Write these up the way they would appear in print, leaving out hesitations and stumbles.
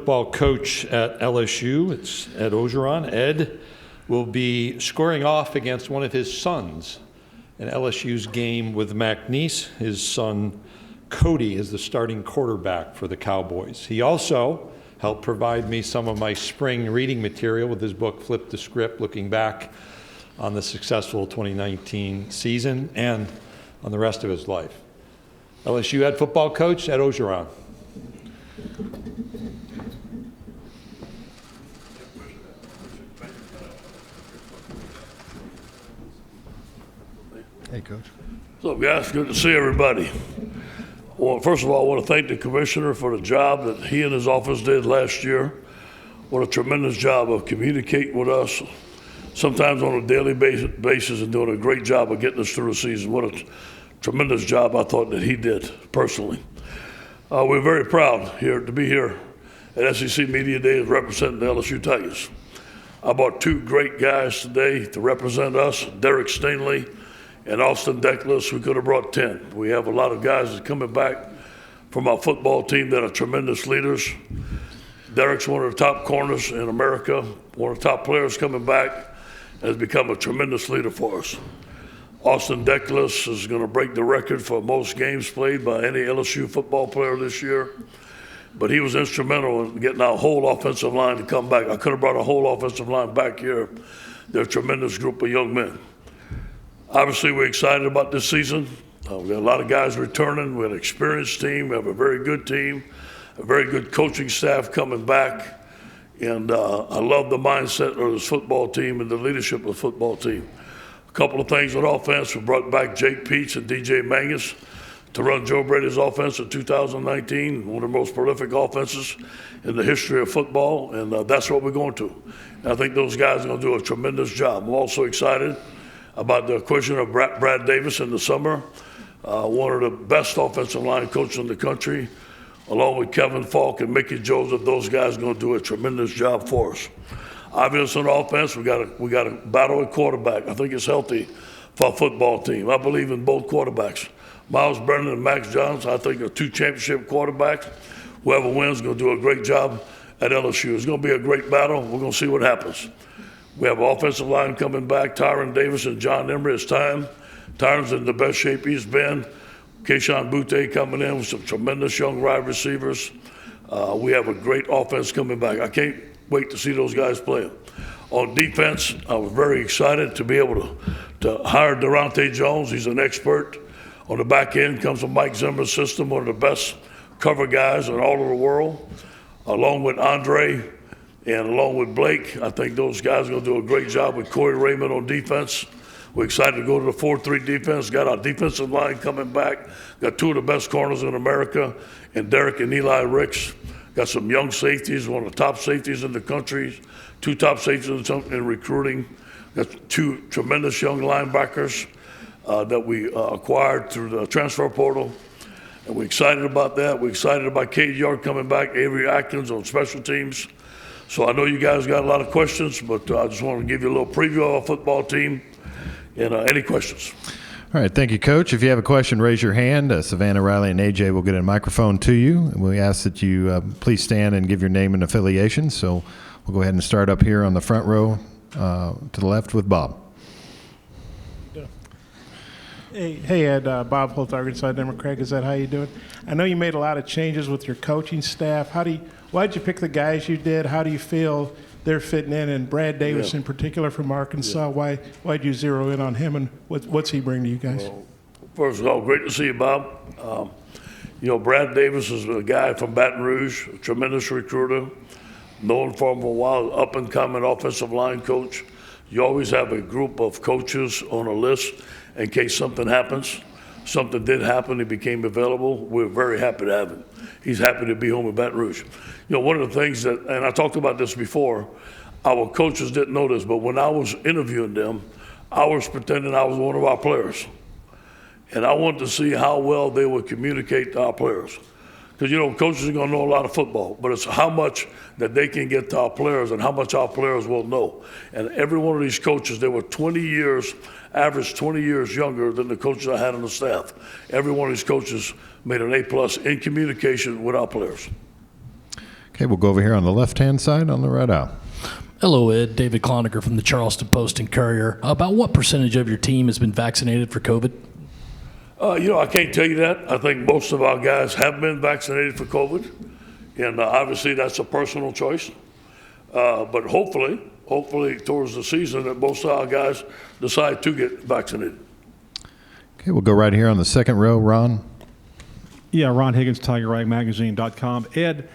football coach at LSU. It's Ed Orgeron. Ed will be scoring off against one of his sons in LSU's game with McNeese. His son, Cody, is the starting quarterback for the Cowboys. He also helped provide me some of my spring reading material with his book, Flip the Script, looking back on the successful 2019 season and on the rest of his life. LSU head football coach, Ed Orgeron. Hey, Coach. What's up, guys? Good to see everybody. Well, first of all, I want to thank the commissioner for the job that he and his office did last year. What a tremendous job of communicating with us, sometimes on a daily basis, and doing a great job of getting us through the season. What a tremendous job I thought that he did personally. We're very proud here to be here at SEC Media Day representing the LSU Tigers. I brought two great guys today to represent us, Derek Stingley and Austin Deckles. We could have brought 10. We have a lot of guys that are coming back from our football team that are tremendous leaders. Derek's one of the top corners in America, one of the top players coming back, and has become a tremendous leader for us. Austin Deckles is going to break the record for most games played by any LSU football player this year. But he was instrumental in getting our whole offensive line to come back. I could have brought a whole offensive line back here. They're a tremendous group of young men. Obviously, we're excited about this season. We got a lot of guys returning. We have an experienced team. We have a very good team, a very good coaching staff coming back. And I love the mindset of this football team and the leadership of the football team. A couple of things on offense. We brought back Jake Peets and DJ Mangus to run Joe Brady's offense in 2019, one of the most prolific offenses in the history of football, and that's what we're going to. And I think those guys are going to do a tremendous job. I'm also excited about the acquisition of Brad Davis in the summer, one of the best offensive line coaches in the country, along with Kevin Falk and Mickey Joseph. Those guys are going to do a tremendous job for us. Obviously on offense, we got to battle at quarterback. I think it's healthy for our football team. I believe in both quarterbacks. Miles Brennan and Max Jones, I think, are two championship quarterbacks. Whoever wins is going to do a great job at LSU. It's going to be a great battle. We're going to see what happens. We have an offensive line coming back, Tyron Davis and John Emery. It's time. Tyron's in the best shape he's been. Keyshawn Butte coming in with some tremendous young wide receivers. We have a great offense coming back. I can't wait to see those guys play. On defense, I was very excited to be able to hire Durante Jones. He's an expert. On the back end comes from Mike Zimmer's system, one of the best cover guys in all of the world, along with Andre and along with Blake. I think those guys are going to do a great job with Corey Raymond on defense. We're excited to go to the 4-3 defense. Got our defensive line coming back. Got two of the best corners in America, and Derek and Eli Ricks. Got some young safeties, one of the top safeties in the country, two top safeties in recruiting. Got two tremendous young linebackers that we acquired through the transfer portal. And we're excited about that. We're excited about Cade York coming back, Avery Atkins on special teams. So I know you guys got a lot of questions, but I just want to give you a little preview of our football team. And any questions? All right, thank you, Coach. If you have a question, raise your hand. Savannah, Riley, and AJ will get a microphone to you. And we ask that you please stand and give your name and affiliation. So we'll go ahead and start up here on the front row to the left with Bob. Hey, Ed, Bob Holt, Arkansas Democrat. Is that how you doing? I know you made a lot of changes with your coaching staff. Why did you pick the guys you did? How do you feel they're fitting in? And Brad Davis in particular from Arkansas, why did you zero in on him, and what's he bring to you guys? Well, first of all, great to see you, Bob. Brad Davis is a guy from Baton Rouge, a tremendous recruiter, known for him for a while, up-and-coming offensive line coach. You always have a group of coaches on a list in case something happens. Something did happen, he became available. We're very happy to have him. He's happy to be home in Baton Rouge. One of the things that, and I talked about this before, our coaches didn't know this, but when I was interviewing them, I was pretending I was one of our players. And I wanted to see how well they would communicate to our players. Because, coaches are going to know a lot of football, but it's how much that they can get to our players and how much our players will know. And every one of these coaches, they were 20 years, average 20 years younger than the coaches I had on the staff. Every one of these coaches made an A+ in communication with our players. Okay, we'll go over here on the left-hand side on the right aisle. Hello, Ed. David Cloninger from the Charleston Post and Courier. About what percentage of your team has been vaccinated for COVID? I can't tell you that. I think most of our guys have been vaccinated for COVID, and obviously that's a personal choice. But hopefully towards the season that most of our guys decide to get vaccinated. Okay, we'll go right here on the second row. Ron? Yeah, Ron Higgins, TigerRagMagazine.com. Ed,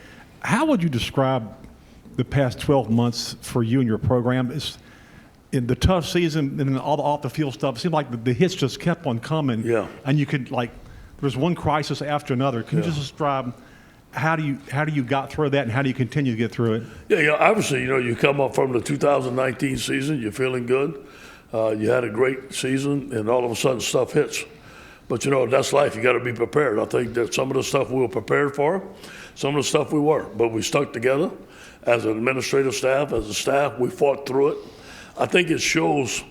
how would you describe the past 12 months for you and your program? It's in the tough season and all the off-the-field stuff. It seemed like the hits just kept on coming. Yeah. And you could, there was one crisis after another. Can you just describe how do you got through that and how do you continue to get through it? Yeah, obviously, you come up from the 2019 season, you're feeling good. You had a great season, and all of a sudden stuff hits. But, that's life. You got to be prepared. I think that some of the stuff we were prepared for, some of the stuff we weren't. But we stuck together as an administrative staff, as a staff. We fought through it. I think it shows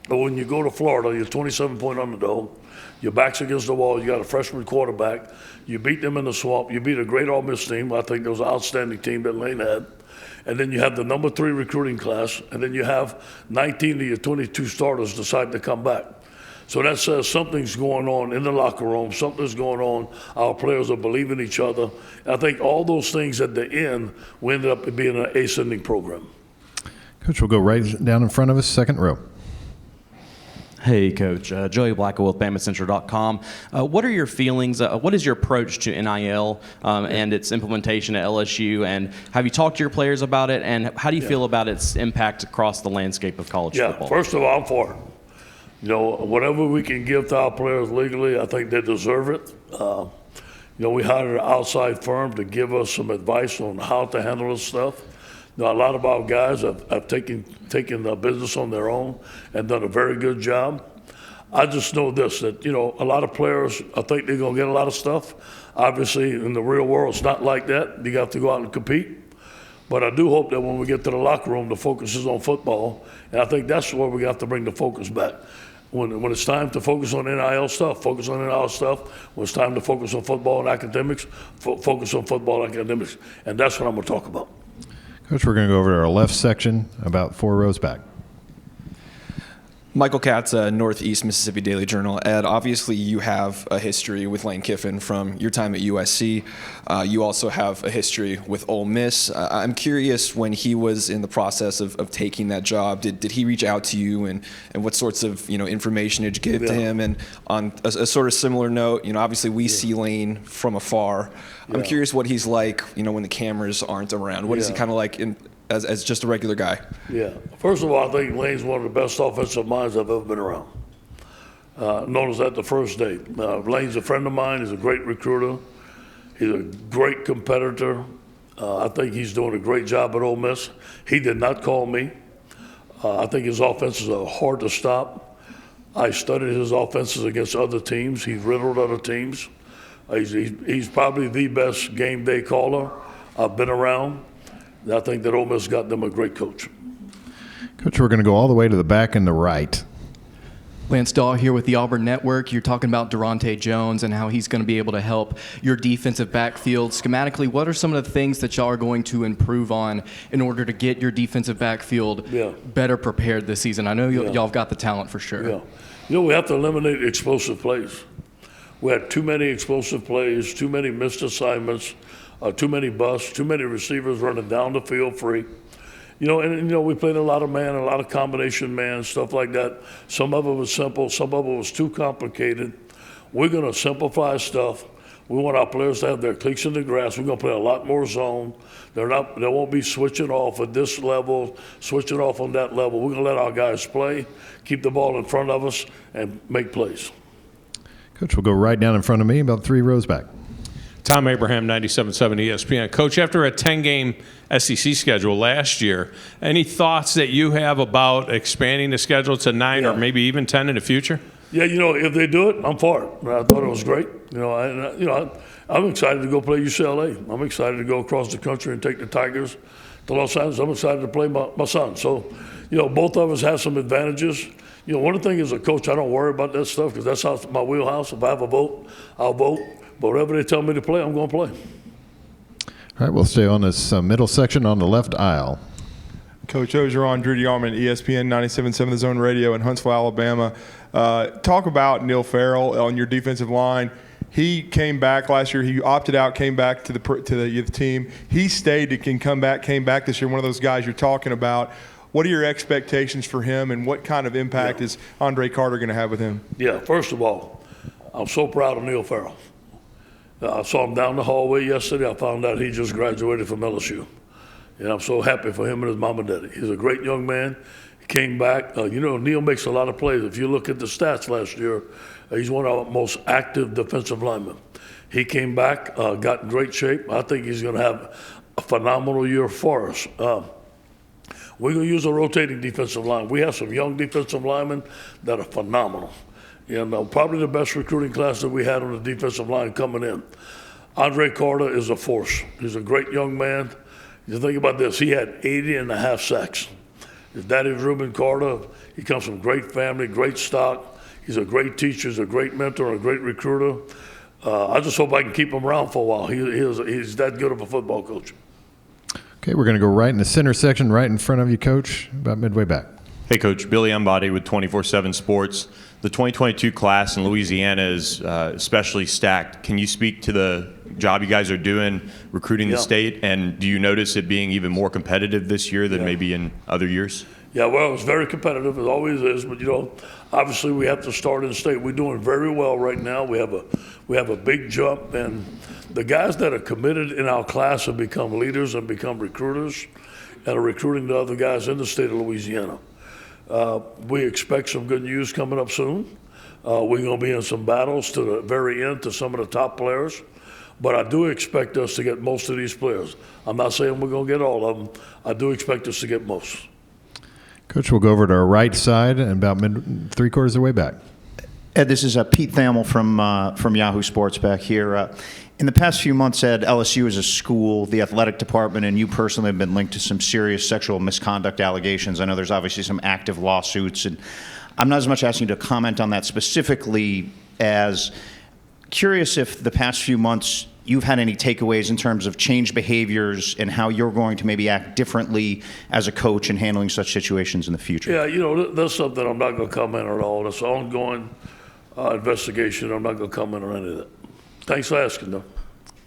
that when you go to Florida, you're 27-point underdog. Your back's against the wall. You got a freshman quarterback. You beat them in the swamp. You beat a great Ole Miss team. I think that was an outstanding team that Lane had. And then you have the number 3 recruiting class. And then you have 19 of your 22 starters decide to come back. So that says something's going on in the locker room. Something's going on. Our players are believing each other. And I think all those things at the end, we ended up being an ascending program. Coach, we'll go right down in front of us, second row. Hey, Coach. Joey Blackwell with BamaCentral.com. What are your feelings? What is your approach to NIL and its implementation at LSU? And have you talked to your players about it? And how do you feel about its impact across the landscape of college football? First of all, I'm for it. Whatever we can give to our players legally, I think they deserve it. We hired an outside firm to give us some advice on how to handle this stuff. A lot of our guys have taken the business on their own and done a very good job. I just know this, that, a lot of players, I think they're going to get a lot of stuff. Obviously, in the real world, it's not like that. You have to go out and compete. But I do hope that when we get to the locker room, the focus is on football. And I think that's where we have to bring the focus back. When it's time to focus on NIL stuff, focus on NIL stuff. When it's time to focus on football and academics, focus on football and academics. And that's what I'm going to talk about. Coach, we're going to go over to our left section, about 4 rows back. Michael Katz, Northeast Mississippi Daily Journal. Ed, obviously you have a history with Lane Kiffin from your time at USC. You also have a history with Ole Miss. I'm curious, when he was in the process of taking that job, did he reach out to you, and what sorts of information did you give to him? And on a sort of similar note, obviously we see Lane from afar. I'm curious what he's like, when the cameras aren't around. What is he kind of like as just a regular guy? Yeah. First of all, I think Lane's one of the best offensive minds I've ever been around. Noticed that the first day. Lane's a friend of mine. He's a great recruiter. He's a great competitor. I think he's doing a great job at Ole Miss. He did not call me. I think his offenses are hard to stop. I studied his offenses against other teams. He's riddled other teams. He's probably the best game day caller I've been around. I think that Ole Miss got them a great coach. Coach, we're going to go all the way to the back and the right. Lance Dahl here with the Auburn Network. You're talking about Durante Jones and how he's going to be able to help your defensive backfield. Schematically, what are some of the things that y'all are going to improve on in order to get your defensive backfield better prepared this season? I know y'all have got the talent for sure. Yeah. We have to eliminate explosive plays. We had too many explosive plays, too many missed assignments, too many busts, too many receivers running down the field free. We played a lot of man, a lot of combination man, stuff like that. Some of it was simple, some of it was too complicated. We're going to simplify stuff. We want our players to have their cleats in the grass. We're going to play a lot more zone. They won't be switching off at this level, switching off on that level. We're going to let our guys play, keep the ball in front of us, and make plays. Coach, we'll go right down in front of me, about 3 rows back. Tom Abraham, 97.7 ESPN. Coach, after a 10-game SEC schedule last year, any thoughts that you have about expanding the schedule to 9 or maybe even 10 in the future? Yeah, if they do it, I'm for it. I thought it was great. I'm excited to go play UCLA. I'm excited to go across the country and take the Tigers to Los Angeles. I'm excited to play my son. So, both of us have some advantages. One of the things as a coach, I don't worry about that stuff because that's how my wheelhouse. If I have a vote, I'll vote. But whatever they tell me to play, I'm going to play. All right, we'll stay on this middle section on the left aisle. Coach Orgeron, Drew DeArmond, ESPN 97.7 The Zone Radio in Huntsville, Alabama. Talk about Neil Farrell on your defensive line. He came back last year. He opted out, came back to the team. He stayed and came back this year. One of those guys you're talking about. What are your expectations for him, and what kind of impact is Andre Carter going to have with him? Yeah, first of all, I'm so proud of Neil Farrell. I saw him down the hallway yesterday. I found out he just graduated from LSU. And I'm so happy for him and his mom and daddy. He's a great young man. He came back. Neil makes a lot of plays. If you look at the stats last year, he's one of our most active defensive linemen. He came back, got in great shape. I think he's going to have a phenomenal year for us. We're going to use a rotating defensive line. We have some young defensive linemen that are phenomenal. And probably the best recruiting class that we had on the defensive line coming in. Andre Carter is a force. He's a great young man. You think about this, he had 80.5 sacks. His daddy was Reuben Carter. He comes from great family, great stock. He's a great teacher, he's a great mentor, a great recruiter. I just hope I can keep him around for a while. He's that good of a football coach. Okay, we're going to go right in the center section, right in front of you, Coach, about midway back. Hey, Coach. Billy Embody with 24/7 Sports. The 2022 class in Louisiana is especially stacked. Can you speak to the job you guys are doing recruiting the state, and do you notice it being even more competitive this year than maybe in other years? Yeah, well, it's very competitive. It always is. But, obviously we have to start in the state. We're doing very well right now. We have a big jump, and the guys that are committed in our class have become leaders and become recruiters and are recruiting the other guys in the state of Louisiana. We expect some good news coming up soon. We're going to be in some battles to the very end to some of the top players. But I do expect us to get most of these players. I'm not saying we're going to get all of them. I do expect us to get most. Coach, we'll go over to our right side and about three-quarters of the way back. Ed, this is Pete Thamel from Yahoo Sports back here. In the past few months, Ed, LSU as a school, the athletic department, and you personally have been linked to some serious sexual misconduct allegations. I know there's obviously some active lawsuits, and I'm not as much asking you to comment on that specifically as curious if the past few months you've had any takeaways in terms of changed behaviors and how you're going to maybe act differently as a coach in handling such situations in the future. Yeah, that's something I'm not going to comment on at all. That's an ongoing investigation. I'm not going to comment on any of that. Thanks for asking, though.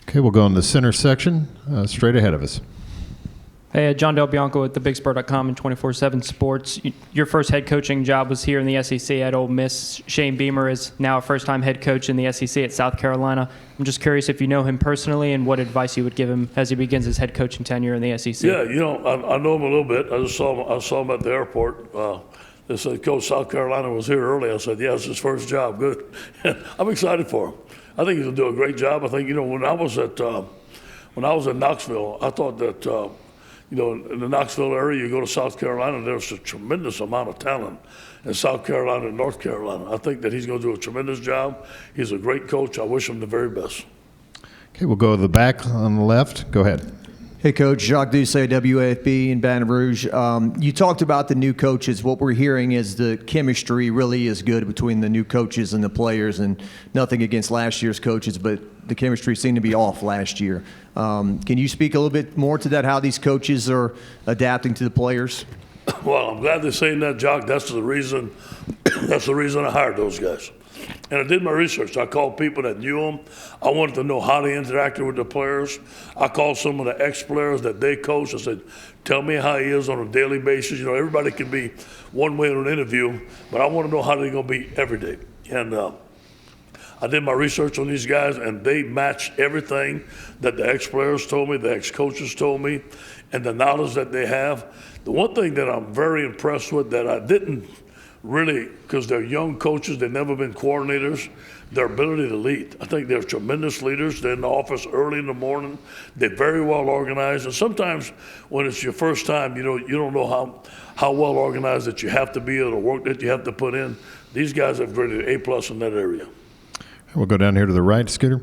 Okay, we'll go in the center section, straight ahead of us. Hey, John Del Bianco with thebigspur.com and 24/7 Sports. Your first head coaching job was here in the SEC at Ole Miss. Shane Beamer is now a first-time head coach in the SEC at South Carolina. I'm just curious if you know him personally and what advice you would give him as he begins his head coaching tenure in the SEC. Yeah, I know him a little bit. I saw him at the airport. They said, Coach, South Carolina was here early. I said, yeah, it's his first job. Good. I'm excited for him. I think he's going to do a great job. I think, when I was in Knoxville, I thought that, in the Knoxville area, you go to South Carolina, there's a tremendous amount of talent in South Carolina and North Carolina. I think that he's going to do a tremendous job. He's a great coach. I wish him the very best. Okay, we'll go to the back on the left. Go ahead. Hey, Coach. Jacques Doucet, WAFB in Baton Rouge. You talked about the new coaches. What we're hearing is the chemistry really is good between the new coaches and the players, and nothing against last year's coaches, but the chemistry seemed to be off last year. Can you speak a little bit more to that, how these coaches are adapting to the players? Well, I'm glad they're saying that, Jock. That's the reason I hired those guys. And I did my research. I called people that knew them. I wanted to know how they interacted with the players. I called some of the ex-players that they coached. I said, tell me how he is on a daily basis. Everybody can be one way in an interview, but I want to know how they're going to be every day. And I did my research on these guys, and they matched everything that the ex-players told me, the ex-coaches told me, and the knowledge that they have. The one thing that I'm very impressed with that I didn't really, because they're young coaches, they've never been coordinators, their ability to lead. I think they're tremendous leaders. They're in the office early in the morning. They're very well organized. And sometimes when it's your first time, you don't know how well organized that you have to be or the work that you have to put in. These guys have graded A+ in that area. We'll go down here to the right, Scooter.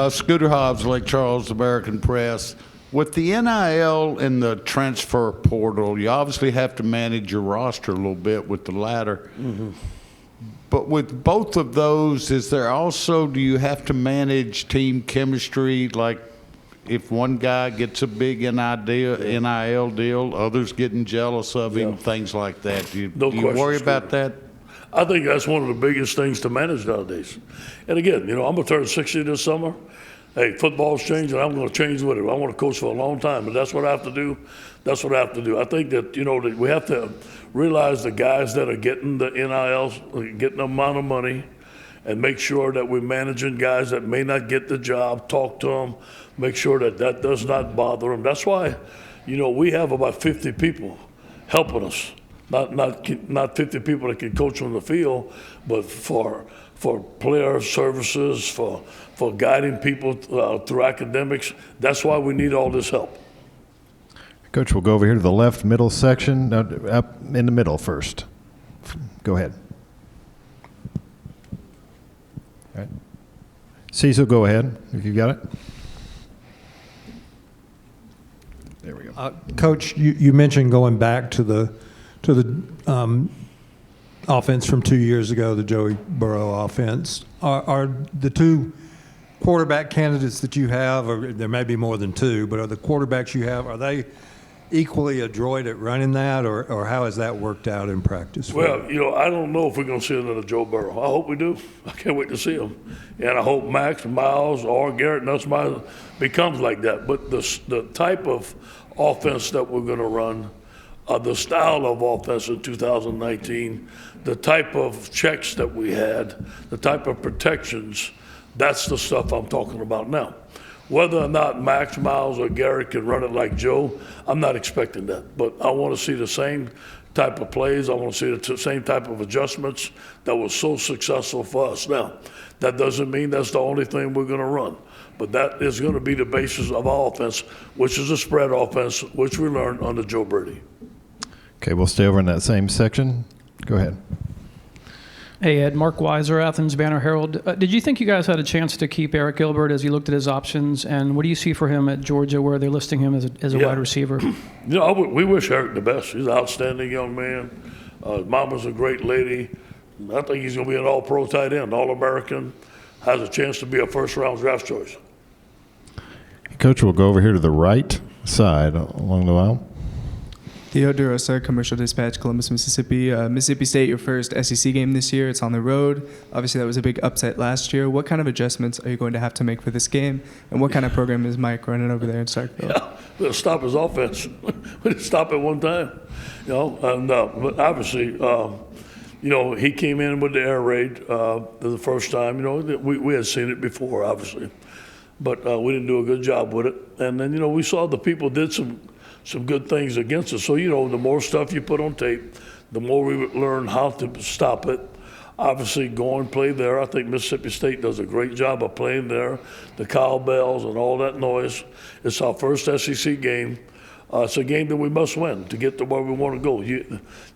Scooter Hobbs, Lake Charles, American Press. With the NIL and the transfer portal, you obviously have to manage your roster a little bit with the latter. Mm-hmm. But with both of those, do you have to manage team chemistry? Like, if one guy gets a big NIL deal, others getting jealous of him, things like that. Do you worry about that? I think that's one of the biggest things to manage nowadays. And again, I'm going to turn 60 this summer. Hey, football's changing. I'm going to change with it. I want to coach for a long time, but that's what I have to do. That's what I have to do. I think that, that we have to realize the guys that are getting the NILs, getting the amount of money, and make sure that we're managing guys that may not get the job, talk to them, make sure that that does not bother them. That's why, we have about 50 people helping us. Not 50 people that can coach on the field, but for player services, for guiding people through academics. That's why we need all this help. Coach, we'll go over here to the left middle section, up in the middle first. Go ahead. All right. Cecil, go ahead if you got it. There we go. Coach, you mentioned going back to the offense from 2 years ago, the Joey Burrow offense. Are the two quarterback candidates that you have, or there may be more than two, but are the quarterbacks you have, are they equally adroit at running that, or how has that worked out in practice? Well, I don't know if we're going to see another Joe Burrow. I hope we do. I can't wait to see him. And I hope Max, Miles, or Garrett Nussmeier becomes like that. But the type of offense that we're going to run, the style of offense in 2019, the type of checks that we had, the type of protections, that's the stuff I'm talking about now. Whether or not Max, Miles, or Garrett can run it like Joe, I'm not expecting that. But I want to see the same type of plays. I want to see the same type of adjustments that was so successful for us. Now, that doesn't mean that's the only thing we're going to run. But that is going to be the basis of our offense, which is a spread offense, which we learned under Joe Brady. Okay, we'll stay over in that same section. Go ahead. Hey, Ed. Mark Weiser, Athens Banner Herald. Did you think you guys had a chance to keep Eric Gilbert as you looked at his options? And what do you see for him at Georgia, where they're listing him as a wide receiver? We wish Eric the best. He's an outstanding young man. Mama's a great lady. I think he's going to be an all-pro tight end, all-American. Has a chance to be a first-round draft choice. Coach, we'll go over here to the right side along the aisle. Theo DeRosa, Commercial Dispatch, Columbus, Mississippi. Mississippi State, your first SEC game this year. It's on the road. Obviously, that was a big upset last year. What kind of adjustments are you going to have to make for this game? And what kind of program is Mike running over there in Starkville? Yeah, we'll stop his offense. We didn't stop it one time. But obviously, he came in with the air raid the first time. We had seen it before, obviously. But we didn't do a good job with it. And then, we saw the people did some good things against us. So, the more stuff you put on tape, the more we would learn how to stop it. Obviously, go and play there. I think Mississippi State does a great job of playing there, the cowbells and all that noise. It's our first SEC game. It's a game that we must win to get to where we want to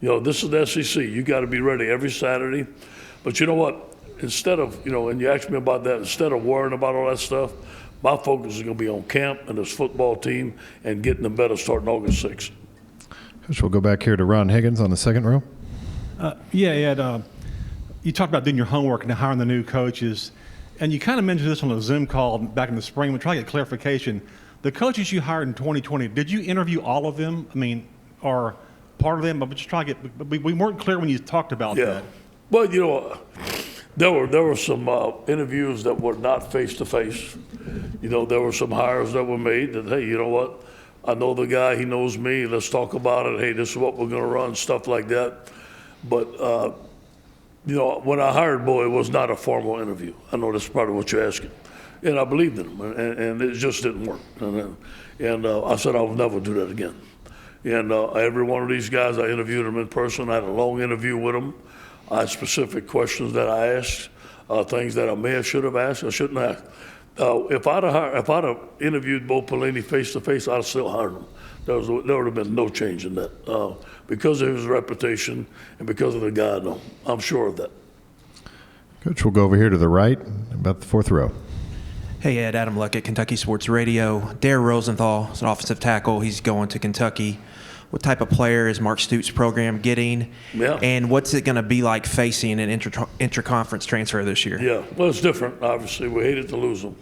go. This is the SEC. You got to be ready every Saturday. But you know what? Instead of, and you asked me about that, instead of worrying about all that stuff, my focus is going to be on camp and this football team and getting them better starting August 6th. Coach, we'll go back here to Ron Higgins on the second row. Ed, you talked about doing your homework and hiring the new coaches, and you kind of mentioned this on a Zoom call back in the spring. We're trying to get clarification. The coaches you hired in 2020, did you interview all of them? Or part of them? I'm just trying to get. We weren't clear when you talked about that. Well, there were some interviews that were not face-to-face. There were some hires that were made that, hey, you know what? I know the guy, he knows me, let's talk about it. Hey, this is what we're going to run, stuff like that. But, when I hired Bo, it was not a formal interview. I know that's probably what you're asking. And I believed in him, and it just didn't work. And I said I would never do that again. And every one of these guys, I interviewed them in person. I had a long interview with them. I had specific questions that I asked, things that I may have should have asked, I shouldn't have. If I'd have interviewed Bo Pelini face to face, I'd have still hired him. There would have been no change in that because of his reputation and because of the guy I know. I'm sure of that. Coach, we'll go over here to the right, about the fourth row. Hey, Ed, Adam Luckett, Kentucky Sports Radio. Dare Rosenthal is an offensive tackle. He's going to Kentucky. What type of player is Mark Stoops' program getting? Yeah. And what's it going to be like facing an intra-conference transfer this year? Yeah, well, it's different, obviously. We hated to lose them.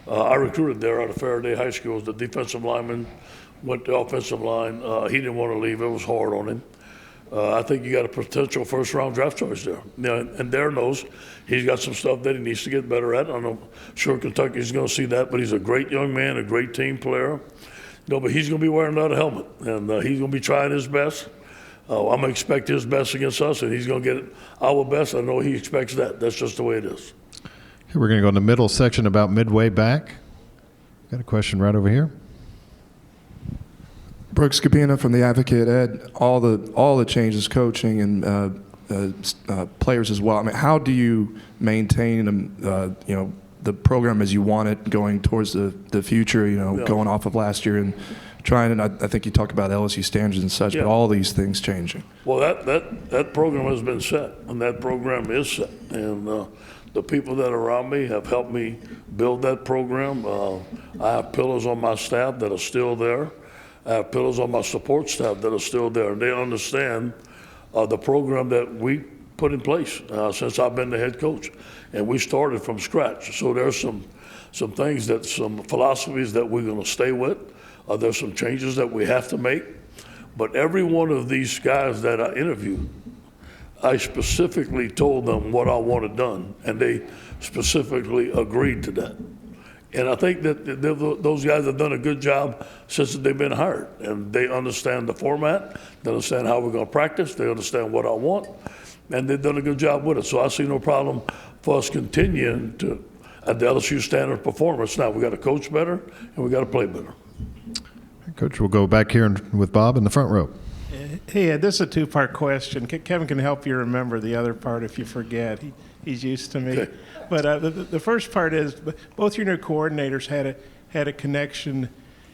I recruited there out of Faraday High School as the defensive lineman, went to offensive line. He didn't want to leave. It was hard on him. I think you got a potential first-round draft choice there. And Dare knows he's got some stuff that he needs to get better at. I'm sure Kentucky's going to see that, but he's a great young man, a great team player. But he's going to be wearing another helmet, and he's going to be trying his best. I'm going to expect his best against us, and he's going to get our best. I know he expects that. That's just the way it is. Okay, we're going to go in the middle section about midway back. Got a question right over here. Brook Skipina from The Advocate. Ed, all the changes, coaching and players as well. I mean, how do you maintain the program as you want it going towards the future? Going off of last year and trying. And I think you talked about LSU standards and such, but all these things changing. Well, that program has been set, and that program is set, and the people that are around me have helped me build that program. I have pillars on my staff that are still there. I have pillars on my support staff that are still there, and they understand the program that we put in place since I've been the head coach, and we started from scratch. So there's some things some philosophies that we're going to stay with. There's some changes that we have to make, but every one of these guys that I interviewed, I specifically told them what I wanted done, and they specifically agreed to that. And I think that those guys have done a good job since they've been hired. And they understand the format, they understand how we're going to practice, they understand what I want, and they've done a good job with it. So I see no problem for us continuing to at the LSU standard performance. Now, we got to coach better, and we got to play better. Coach, we'll go back here with Bob in the front row. Hey, Ed, this is a two-part question. Kevin can help you remember the other part if you forget. He's used to me. Okay. But the first part is both your new coordinators had a connection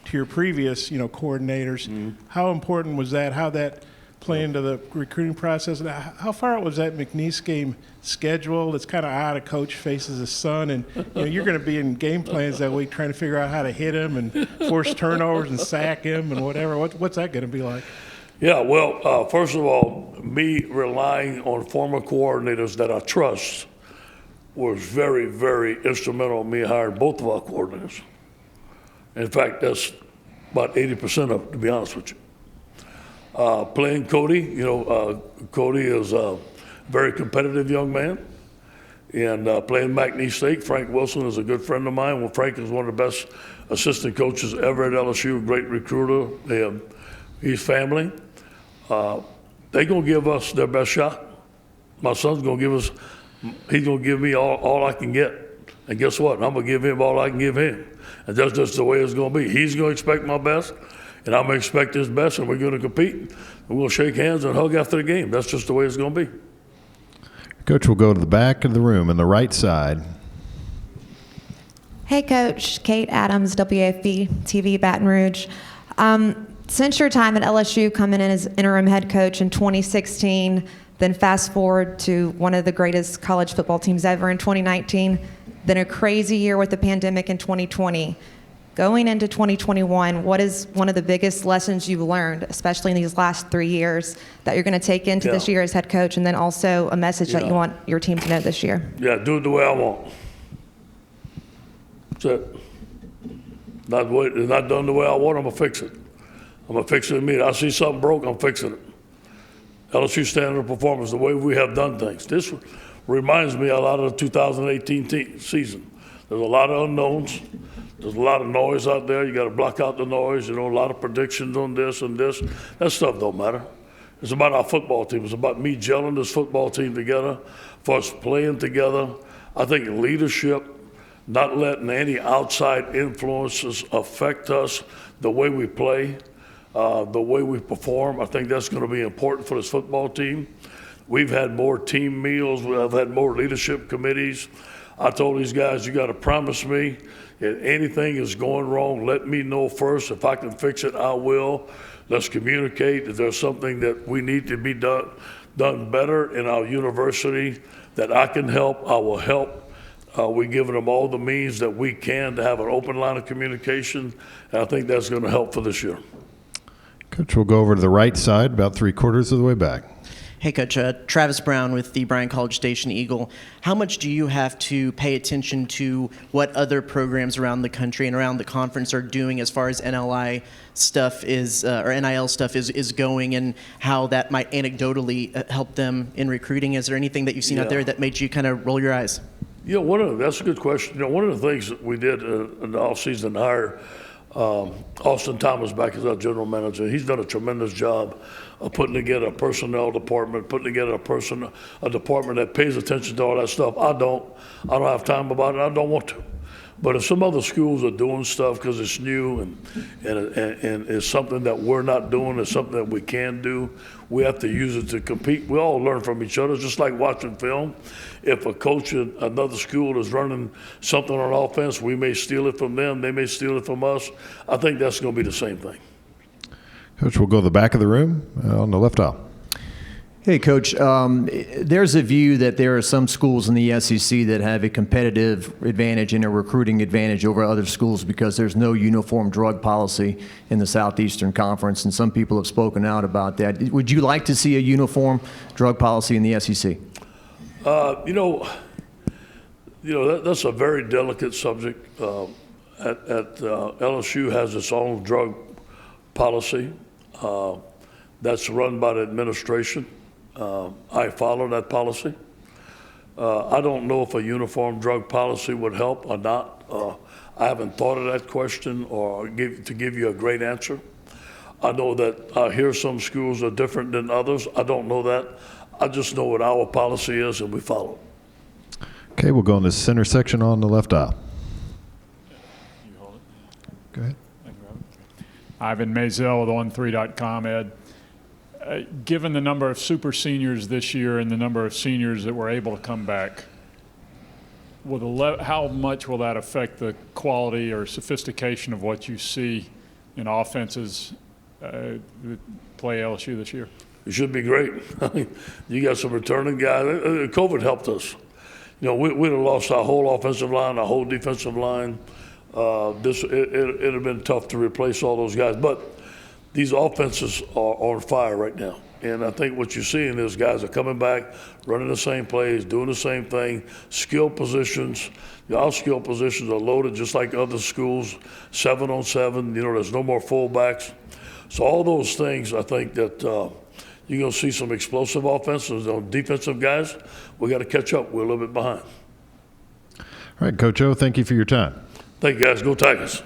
to your previous, coordinators. Mm-hmm. How important was that? How that play into the recruiting process? And how far out was that McNeese game scheduled? It's kind of odd. A coach faces his son, and you're going to be in game plans that week trying to figure out how to hit him and force turnovers and sack him and whatever. What's that going to be like? Yeah, well, first of all, me relying on former coordinators that I trust was very, very instrumental in me hiring both of our coordinators. In fact, that's about 80% of it, to be honest with you. Playing Cody, Cody is a very competitive young man. And playing McNeese State, Frank Wilson is a good friend of mine. Well, Frank is one of the best assistant coaches ever at LSU, great recruiter. He's family. They're going to give us their best shot. My son's going to give us, he's going to give me all I can get. And guess what? I'm going to give him all I can give him. And that's just the way it's going to be. He's going to expect my best, and I'm going to expect his best, and we're going to compete. And we'll shake hands and hug after the game. That's just the way it's going to be. Coach, we'll go to the back of the room on the right side. Hey, Coach. Kate Adams, WAFB TV, Baton Rouge. Since your time at LSU, coming in as interim head coach in 2016, then fast forward to one of the greatest college football teams ever in 2019, then a crazy year with the pandemic in 2020. Going into 2021, what is one of the biggest lessons you've learned, especially in these last 3 years, that you're going to take into this year as head coach, and then also a message that you want your team to know this year? Yeah, do it the way I want. That's it. It's not done the way I want, I'm going to fix it. I'm going to fix it immediately. I see something broke, I'm fixing it. LSU standard of performance, the way we have done things. This reminds me a lot of the 2018 season. There's a lot of unknowns. There's a lot of noise out there. You got to block out the noise. A lot of predictions on this and this. That stuff don't matter. It's about our football team. It's about me gelling this football team together, for us playing together. I think leadership, not letting any outside influences affect us, the way we play, the way we perform. I think that's going to be important for this football team. We've had more team meals. I've had more leadership committees. I told these guys, you got to promise me if anything is going wrong, let me know first. If I can fix it, I will. Let's communicate. If there's something that we need to be done better in our university that I can help, I will help. We're giving them all the means that we can to have an open line of communication, and I think that's going to help for this year. Coach, we'll go over to the right side, about 3/4 of the way back. Hey, Coach. Travis Brown with the Bryan College Station Eagle. How much do you have to pay attention to what other programs around the country and around the conference are doing as far as NLI stuff is, or NIL stuff is going, and how that might anecdotally help them in recruiting? Is there anything that you've seen out there that made you kind of roll your eyes? That's a good question. One of the things that we did in the offseason, hire Austin Thomas back as our general manager. He's done a tremendous job of putting together a personnel department, putting together a department that pays attention to all that stuff. I don't have time about it. I don't want to. But if some other schools are doing stuff because it's new and it's something that we're not doing, it's something that we can do, we have to use it to compete. We all learn from each other, just like watching film. If a coach at another school is running something on offense, we may steal it from them, they may steal it from us. I think that's going to be the same thing. Coach, we'll go to the back of the room on the left aisle. Hey, Coach, there's a view that there are some schools in the SEC that have a competitive advantage and a recruiting advantage over other schools because there's no uniform drug policy in the Southeastern Conference, and some people have spoken out about that. Would you like to see a uniform drug policy in the SEC? That's a very delicate subject. LSU has its own drug policy that's run by the administration. I follow that policy. I don't know if a uniform drug policy would help or not. I haven't thought of that question to give you a great answer. I know that I hear some schools are different than others. I don't know that. I just know what our policy is and we follow it. Okay, we'll go in the center section on the left aisle. Go ahead. Ivan Mazel with On3.com, Ed. Given the number of super seniors this year and the number of seniors that were able to come back, how much will that affect the quality or sophistication of what you see in offenses that play LSU this year? It should be great. You got some returning guys. COVID helped us. We'd have lost our whole offensive line, our whole defensive line. It'd have been tough to replace all those guys. But these offenses are on fire right now. And I think what you're seeing is guys are coming back, running the same plays, doing the same thing, skill positions. Our skill positions are loaded just like other schools, 7-on-7. There's no more fullbacks. So all those things, I think that you're going to see some explosive offenses on defensive guys. We got to catch up. We're a little bit behind. All right, Coach O, thank you for your time. Thank you, guys. Go Tigers.